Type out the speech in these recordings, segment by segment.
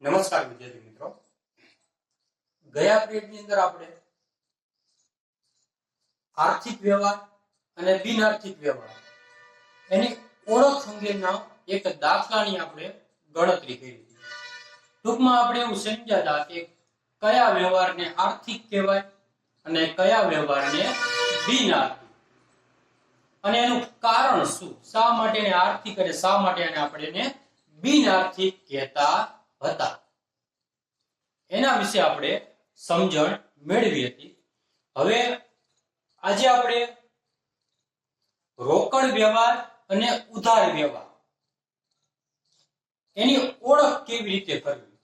નમસ્કાર વિદ્યાર્થી મિત્રો, ગયા પીરિયડની અંદર આપણે આર્થિક વ્યવહાર અને બિન આર્થિક વ્યવહાર એની ઓળખ અંગેના એક દાખલાની આપણે ગણતરી કરી હતી. ટૂંકમાં આપણે એવું સમજ્યા હતા કે કયા વ્યવહારને આર્થિક કહેવાય અને કયા વ્યવહારને બિન આર્થિક, અને એનું કારણ શું, શા માટે એને આર્થિક અને શા માટે આપણે એને બિન આર્થિક કહેતા હતા, એના વિશે આપણે સમજણ મેળવી હતી. હવે આજે આપણે રોકડ વ્યવહાર અને ઉધાર વ્યવહાર એની ઓળખ કેવી રીતે કરવી.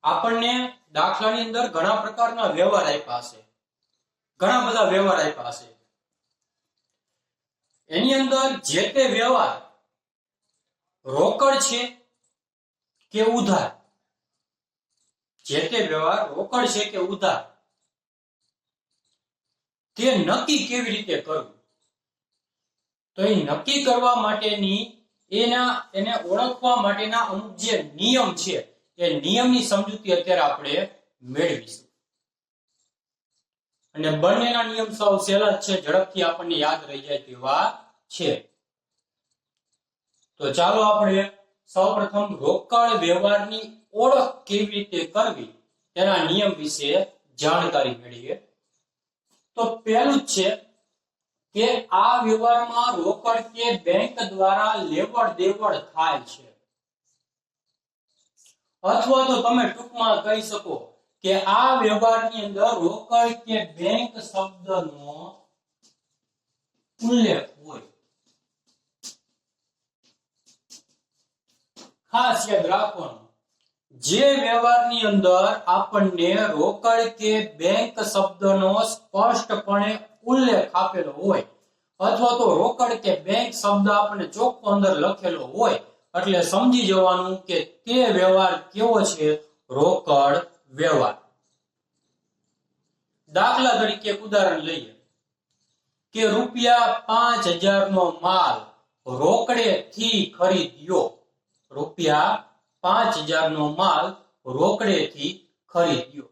આપણને દાખલાની અંદર ઘણા પ્રકારના વ્યવહાર આપ્યા હશે, ઘણા બધા વ્યવહાર આપ્યા હશે. એની અંદર જે તે વ્યવહાર રોકડ છે કે ઉધાર, જે તે વ્યવહાર રોકડ છે કે ઉધાર, તે નક્કી કેવી રીતે કરવું. તો એ નક્કી કરવા માટેની એને ઓળખવા માટેના અમુક જે નિયમ છે એ નિયમની સમજૂતી અત્યારે આપણે મેળવીશું. અને બંનેના નિયમ સાવ સહેલા છે, ઝડપથી આપણને યાદ રહી જાય તેવા છે. તો ચાલો આપણે સૌપ્રથમ રોકડ વ્યવહારની ઓળખ કેવી રીતે કરવી તેના નિયમ વિશે જાણકારી મેળવીએ. તો પહેલું જ છે કે આ વ્યવહારમાં રોકડ કે બેંક દ્વારા લેવડ દેવડ થાય છે, અથવા તો તમે ટૂંકમાં કહી શકો કે આ વ્યવહારની અંદર રોકડ કે બેંક શબ્દનો ઉલ્લેખ હોય. ખાસ યાદ રાખવાનું, જે વ્યવહારની અંદર આપણને રોકડ કે બેંક શબ્દનો સ્પષ્ટપણે ઉલ્લેખ આપેલો હોય, અથવા તો રોકડ કે બેંક શબ્દ આપણને ચોખ્ખો અંદર લખેલો હોય, એટલે સમજી જવાનું કે તે વ્યવહાર કેવો છે, રોકડ વ્યવહાર. દાખલા તરીકે ઉદાહરણ લઈએ કે ₹5000 નો માલ રોકડેથી ખરીદ્યો. ₹5000 નો માલ રોકડેથી ખરીદ્યો.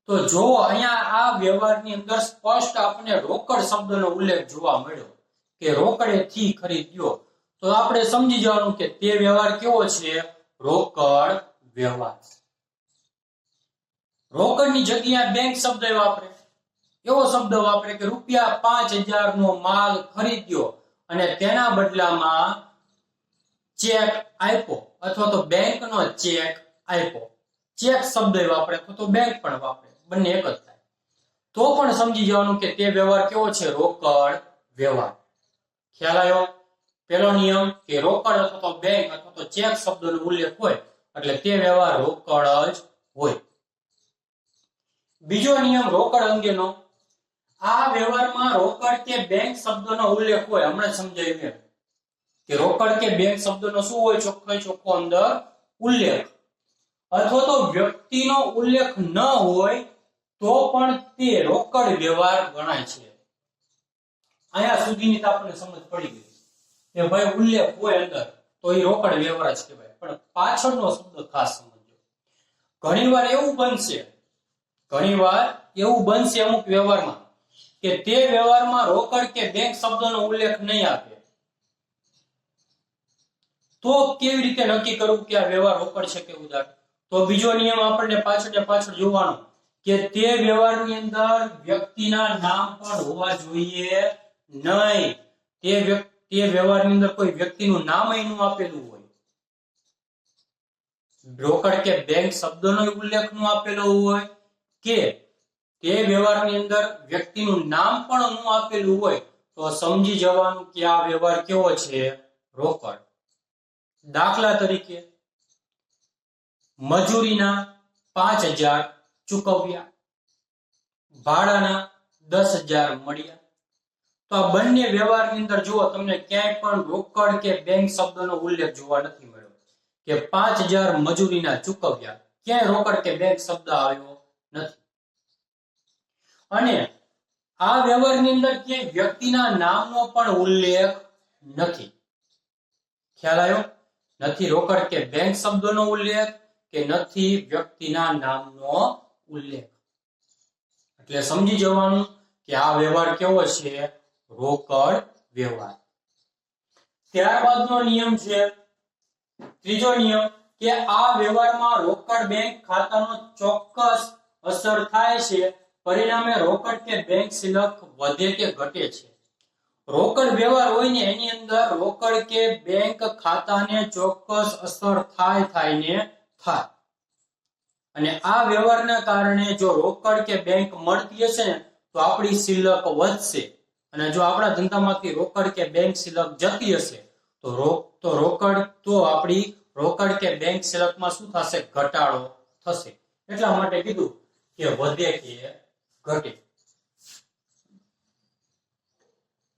તો જો અહીંયા આ વ્યવહારની અંદર સ્પષ્ટ આપણને રોકડ શબ્દનો ઉલ્લેખ જોવા મળ્યો કે રોકડેથી ખરીદ્યો, તો આપણે સમજી જવાનું કે તે વ્યવહાર કેવો છે, રોકડ વ્યવહાર. રોકડની જગ્યાએ બેંક શબ્દ વાપરે, એવો શબ્દ વાપરે કે ₹5000 નો માલ ખરીદ્યો અને તેના બદલામાં ચેક આપ્યો, અથવા તો બેંકનો ચેક આપ્યો. ચેક શબ્દ વાપરે તો બેંક પણ વાપરે, બંને એક જ થાય. તો પણ સમજી જવાનું કે તે વ્યવહાર કેવો છે, રોકડ વ્યવહાર. ખ્યાલ આવ્યો? પહેલો નિયમ કે રોકડ અથવા તો બેંક અથવા તો ચેક શબ્દનો ઉલ્લેખ હોય એટલે તે વ્યવહાર રોકડ જ હોય. બીજો નિયમ રોકડ અંગેનો, આ વ્યવહારમાં રોકડ કે બેંક શબ્દનો ઉલ્લેખ હોય. હમણાં સમજાયું કે રોકડ કે બેંક શબ્દનો શું હોય, ચોખ્ખો અંદર ઉલ્લેખ, અથવા તો વ્યક્તિનો ઉલ્લેખ ન હોય તો પણ તે રોકડ વ્યવહાર ગણાય છે. અહીંયા સુધીની તો આપણને સમજ પડી ગઈ કે ભાઈ ઉલ્લેખ હોય અંદર તો એ રોકડ વ્યવહાર જ કહેવાય. પણ પાછળનો શબ્દ ખાસ સમજો. ઘણીવાર એવું બનશે અમુક વ્યવહારમાં કે તે વ્યવહારમાં રોકડ કે બેંક શબ્દનો ઉલ્લેખ નહીં આપે, તો કેવી રીતે નક્કી કરવું કે આ વ્યવહાર રોકડ છે કે ઉધાર. તો બીજો નિયમ આપણને પાછળ જોવાનો કે તે વ્યવહારની અંદર વ્યક્તિના નામ પણ હોવા જોઈએ નહીં. તે વ્યવહારની અંદર કોઈ વ્યક્તિનું નામ ન આપેલું હોય, રોકડ કે બેંક શબ્દનો ઉલ્લેખ ન આપેલો હોય, કે તે વ્યવહારની અંદર વ્યક્તિનું નામ પણ ન આપેલું હોય, તો સમજી જવાનું કે આ વ્યવહાર કેવો છે, રોકડ. દાખલા તરીકે મજૂરીના 5000 ચૂકવ્યા, ભાડાના 10000 મળ્યા. તો આ બંને વ્યવહારની અંદર જુઓ તમને ક્યાંય પણ રોકડ કે બેંક શબ્દનો ઉલ્લેખ જોવા નથી મળ્યો કે 5000 મજૂરીના ચૂકવ્યા, ક્યાંય રોકડ કે બેંક શબ્દ આવ્યો નથી. અને આ વ્યવહારની અંદર ક્યાંય વ્યક્તિના નામનો પણ ઉલ્લેખ નથી. ખ્યાલ આવ્યો? નથી રોકડ કે બેંક શબ્દોનો ઉલ્લેખ કે નથી વ્યક્તિના નામનો ઉલ્લેખ. એટલે સમજી જવાનું કે આ વ્યવહાર કેવો છે? રોકડ વ્યવહાર. ત્યારબાદનો નિયમ છે ત્રીજો નિયમ કે આ વ્યવહારમાં રોકડ બેંક ખાતાનો ચોક્કસ અસર થાય છે, પરિણામે રોકડ કે બેંક શિલ્લક વધે કે ઘટે છે. રોકડ વ્યવહાર હોય ને એની અંદર રોકડ કે બેંક ખાતાને ચોક્કસ અસર થાય. અને આ વ્યવહારના કારણે જો રોકડ કે બેંક મળતી હશે ને તો આપણી શિલ્લક વધશે, અને જો આપણા ધંધામાંથી રોકડ કે બેંક શિલ્લક જતી હશે તો આપણી રોકડ કે બેંક શિલ્લકમાં શું થશે? ઘટાડો થશે. એટલા માટે કીધું કે વધે કે ઘટે.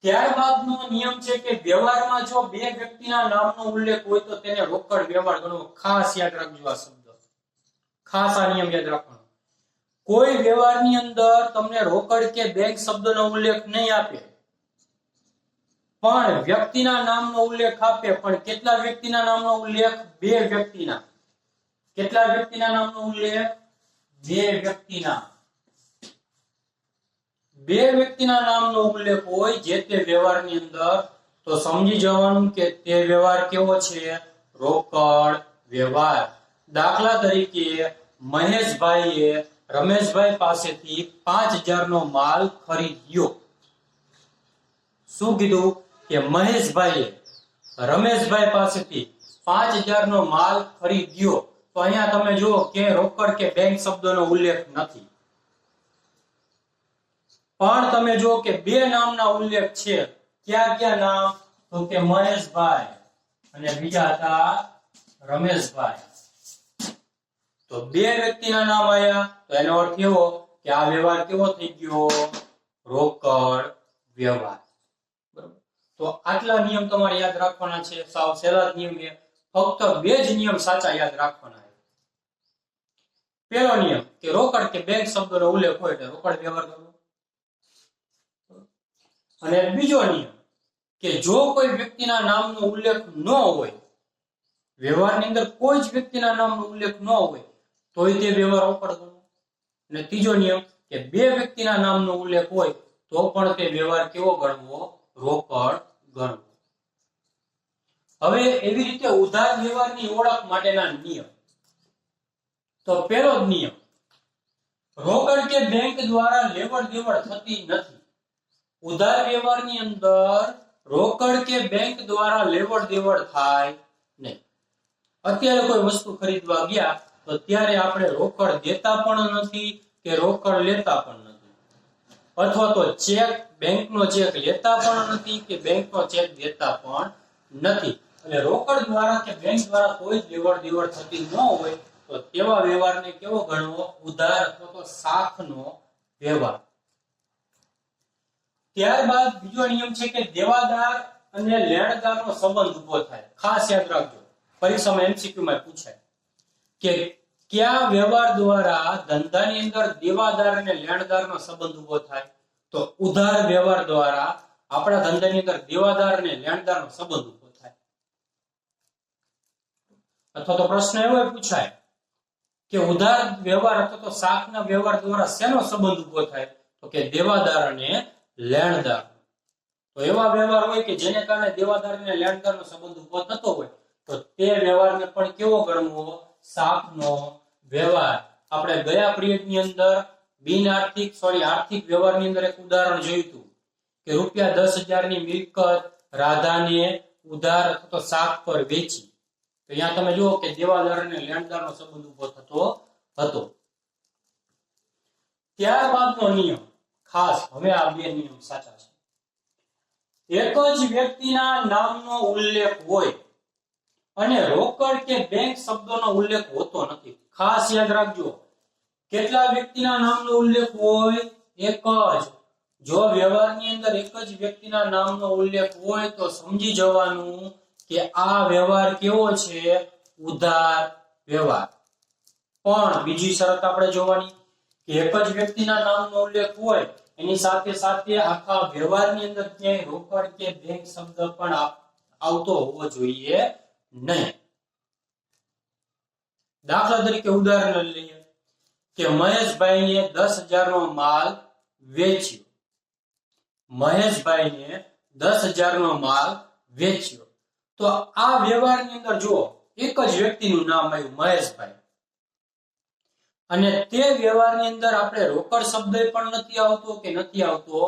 ત્યારબાદનો નિયમ છે કે વ્યવહારમાં જો બે વ્યક્તિના નામનો ઉલ્લેખ હોય તો તેને રોકડ વ્યવહાર ગણવો. ખાસ યાદ રાખજો આ શબ્દ, ખાસ આ નિયમ યાદ રાખવાનો. કોઈ વ્યવહારની અંદર તમને રોકડ કે બેંક શબ્દનો ઉલ્લેખ નહીં આપે, પણ વ્યક્તિના નામનો ઉલ્લેખ આપે. પણ કેટલા વ્યક્તિના નામનો ઉલ્લેખ? બે વ્યક્તિના. કેટલા વ્યક્તિના નામનો ઉલ્લેખ? બે વ્યક્તિના. બે વ્યક્તિના નામનો ઉલ્લેખ હોય જે તે વ્યવહારની અંદર તો સમજી જવાનું કે તે વ્યવહાર કેવો છે? રોકડ વ્યવહાર. દાખલા તરીકે મહેશભાઈએ રમેશભાઈ પાસેથી 5000 નો માલ ખરીદ્યો. શું કીધું? કે મહેશભાઈએ રમેશભાઈ પાસેથી 5000 નો માલ ખરીદ્યો. તો અહીંયા તમે જુઓ કે રોકડ કે બેંક શબ્દોનો ઉલ્લેખ નથી, પણ તમે જુઓ કે બે નામના ઉલ્લેખ છે. ક્યાં નામ? તો કે મહેશભાઈ અને બીજા હતા રમેશભાઈ. તો બે વ્યક્તિના નામ આવ્યા, તો એનો અર્થ એવો કે આ વ્યવહાર કેવો થઈ ગયો? રોકડ વ્યવહાર. બરાબર. તો આટલા નિયમ તમારે યાદ રાખવાના છે. સાવ સહેલા નિયમ છે, ફક્ત બે જ નિયમ સાચા યાદ રાખવાના છે. પહેલો નિયમ કે રોકડ કે બેંક શબ્દનો ઉલ્લેખ હોય એટલે રોકડ વ્યવહાર કરવો. અને બીજો નિયમ કે જો કોઈ વ્યક્તિના નામનો ઉલ્લેખ ન હોય, વ્યવહારની અંદર કોઈ જ વ્યક્તિના નામનો ઉલ્લેખ ન હોય તોય તે વ્યવહાર રોકડ ગણવો. અને ત્રીજો નિયમ કે બે વ્યક્તિના નામનો ઉલ્લેખ હોય તો પણ તે વ્યવહાર કેવો ગણવો? રોકડ ગણવો. હવે એવી રીતે ઉધાર વ્યવહારની ઓળખ માટેના નિયમ. તો પહેલો જ નિયમ, રોકડ કે બેંક દ્વારા લેવડ દેવડ થતી નથી. ઉધાર વ્યવહારની અંદર રોકડ કે બેંક દ્વારા લેવડ દેવડ થાય નહીં. અત્યારે કોઈ વસ્તુ ખરીદવા ગયા તો ત્યારે આપણે રોકડ દેતા પણ નથી કે રોકડ લેતા પણ નથી, અથવા તો ચેક, બેંકનો ચેક લેતા પણ નથી કે બેંકનો ચેક દેતા પણ નથી. એટલે રોકડ દ્વારા કે બેંક દ્વારા કોઈ જ લેવડ દેવડ થતી ન હોય તો તેવા વ્યવહારને કેવો ગણવો? ઉધાર અથવા તો સાખનો વ્યવહાર. ત્યારબાદ બીજો નિયમ છે કે દેવાદાર અને લેણદારનો સંબંધ ઉભો થાય. ખાસ યાદ રાખજો, પરીક્ષામાં MCQ માં પૂછાય કે કયા વ્યવહાર દ્વારા ધંધાની અંદર દેવાદાર અને લેણદારનો સંબંધ ઉભો થાય? તો ઉધાર વ્યવહાર દ્વારા આપણા ધંધાની અંદર દેવાદાર અને લેણદારનો સંબંધ ઉભો થાય. અથવા તો પ્રશ્ન એવો પૂછાય કે ઉધાર વ્યવહાર અથવા તો સાખના વ્યવહાર દ્વારા શેનો સંબંધ ઉભો થાય? તો કે દેવાદાર અને લેણદાર. તો એવા વ્યવહાર હોય કે જેને કારણે દેવાદાર અને લેણદારનો સંબંધ ઉભો થતો હોય તો તે વ્યવહારને પણ કેવો ગણવો? સાખનો વ્યવહાર. આપણે ગયા પિરિયડની અંદર આર્થિક વ્યવહારની અંદર એક ઉદાહરણ જોયું હતું કે ₹10,000 ની મિલકત રાધાને ઉધાર અથવા તો સાખ પર વેચી. તો અહીંયા તમે જુઓ કે દેવાદાર અને લેણદારનો સંબંધ ઉભો થતો હતો. ત્યારબાદનો નિયમ, ખાસ હવે આ બે નિયમ સાચા છે. એક જ વ્યક્તિના નામનો ઉલ્લેખ હોય અને રોકડ કે બેંક શબ્દોનો ઉલ્લેખ હોતો નથી. ખાસ યાદ રાખજો, કેટલા વ્યક્તિના નામનો ઉલ્લેખ હોય? એક જ. જો વ્યવહારની અંદર એક જ વ્યક્તિના નામનો ઉલ્લેખ હોય તો સમજી જવાનું કે આ વ્યવહાર કેવો છે? ઉધાર વ્યવહાર. પણ બીજી શરત આપણે જોવાની કે એક જ વ્યક્તિના નામનો ઉલ્લેખ હોય એની સાથે સાથે આખા વ્યવહારની અંદર ક્યાંય રોકડ કે બેંક શબ્દ પણ આવતો હોવો જોઈએ નહીં. દાખલા તરીકે ઉદાહરણ લઈએ કે મહેશભાઈને 10,000 નો માલ વેચ્યો. મહેશભાઈને 10,000 નો માલ વેચ્યો. તો આ વ્યવહારની અંદર જુઓ એક જ વ્યક્તિનું નામ આવ્યું મહેશભાઈ, અને તે વ્યવહારની અંદર આપણે રોકડ શબ્દ પણ નથી આવતો કે નથી આવતો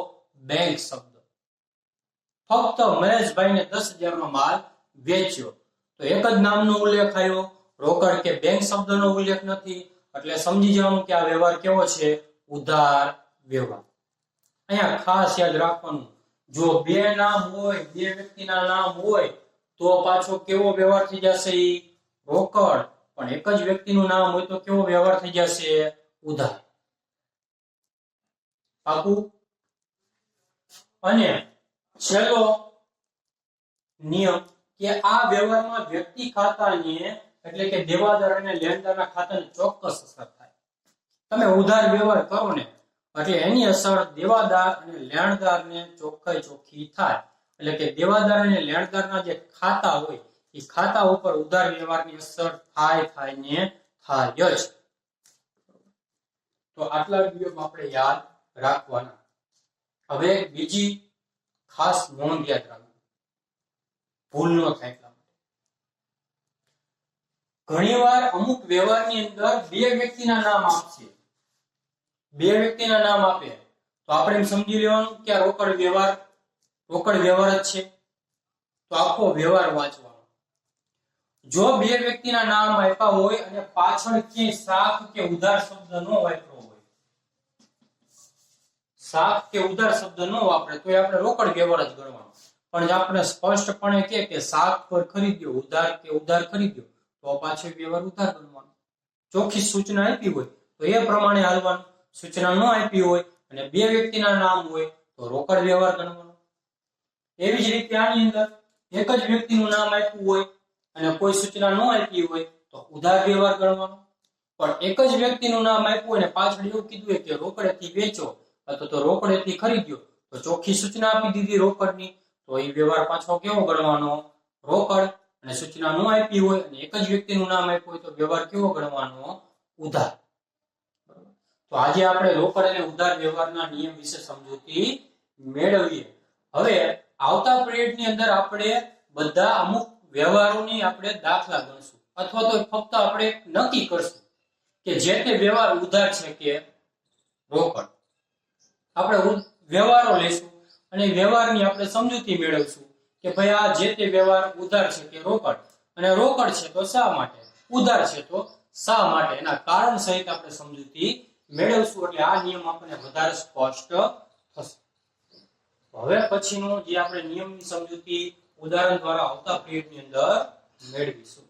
બેંક શબ્દ. ફક્ત મહેશભાઈને 10,000 નો માલ વેચ્યો તો એક જ નામનો ઉલ્લેખ આવ્યો, રોકડ કે બેંક શબ્દનો ઉલ્લેખ નથી. એટલે સમજી જવાનું કે આ વ્યવહાર કેવો છે? ઉધાર વ્યવહાર. અહીંયા ખાસ યાદ રાખવાનું, જો બે નામ હોય, બે વ્યક્તિના નામ હોય તો પાછો કેવો વ્યવહાર થઈ જશે? રોકડ. પણ એક જ વ્યક્તિનું નામ હોય તો કેવો વ્યવહાર થઈ જશે? ઉધાર. પાકું? અને છેલ્લો નિયમ કે આ વ્યવહારમાં વ્યક્તિ ખાતાને એટલે કે દેવાદાર અને લેણદારના ખાતાને ચોક્કસ અસર થાય. તમે ઉધાર વ્યવહાર કરો ને એટલે એની અસર દેવાદાર અને લેણદારને ચોખ્ખી થાય. એટલે કે દેવાદાર અને લેણદારના જે ખાતા હોય એ ખાતા ઉપર ઉધાર વ્યવહારની અસર થાય જ. તો આટલા નિયમ આપણે યાદ રાખવાના. હવે બીજી ખાસ નોંધ યાદ રાખવી, ભૂલ ન થાય એટલા માટે. ઘણીવાર અમુક વ્યવહારની અંદર બે વ્યક્તિના નામ આપશે, બે વ્યક્તિના નામ આપે તો આપણે એમ સમજી લેવાનું કે આ રોકડ વ્યવહાર જ છે. તો આખો વ્યવહાર વાંચવાનો. જો બે વ્યક્તિના નામ આપ્યા હોય અને પાછળ ક્યાંય શાખ કે ઉધાર શબ્દ ન વાપર્યો હોય, શાખ કે ઉધાર શબ્દ ન વાપરે તો આપણે રોકડ વ્યવહાર જ ગણવાનો. પણ આપણે સ્પષ્ટપણે કે શાખ પર ખરીદ્યો, ઉધાર ખરીદ્યો તો પાછો વ્યવહાર ઉધાર ગણવાનો. ચોખ્ખી સૂચના આપી હોય તો એ પ્રમાણે હાલવાનું. સૂચના ન આપી હોય અને બે વ્યક્તિના નામ હોય તો રોકડ વ્યવહાર ગણવાનો. એવી જ રીતે આની અંદર એક જ વ્યક્તિનું નામ આપ્યું હોય અને કોઈ સૂચના ન આપી હોય તો ઉધાર વ્યવહાર ગણવાનો. પણ એક જ વ્યક્તિનું નામ આપ્યું અને પાછળ એવું કીધું હોય કે રોકડેથી વેચો અથવા તો રોકડેથી ખરીદ્યો તો ચોખ્ખી સૂચના આપી દીધી રોકડની, તો એ વ્યવહાર પાછો કેવો ગણવાનો? રોકડ. અને સૂચના ન આપી હોય અને એક જ વ્યક્તિનું નામ આપ્યું હોય તો વ્યવહાર કેવો ગણવાનો? ઉધાર. તો આજે આપણે રોકડ અને ઉધાર વ્યવહારના નિયમ વિશે સમજૂતી મેળવીએ. હવે આવતા પીરિયડની અંદર આપણે બધા અમુક વ્યવહારોની આપણે દાખલા ગણશું અથવા તો ફક્ત આપણે નક્કી કરશું કે જે તે વ્યવહાર ઉધાર છે કે રોકડ. આપણે વ્યવહારો લઈશું અને વ્યવહારની આપણે સમજૂતી મેળવશું કે ભાઈ આ જે તે વ્યવહાર ઉધાર છે કે રોકડ, અને રોકડ છે તો શા માટે, ઉધાર છે તો શા માટે, એના કારણ સહિત આપણે સમજૂતી મેળવશું. એટલે આ નિયમ આપણને વધારે સ્પષ્ટ થશે. હવે પછીનો જે આપણે નિયમની સમજૂતી ઉદાહરણ દ્વારા આવતા પીરિયડની અંદર મેળવીશું.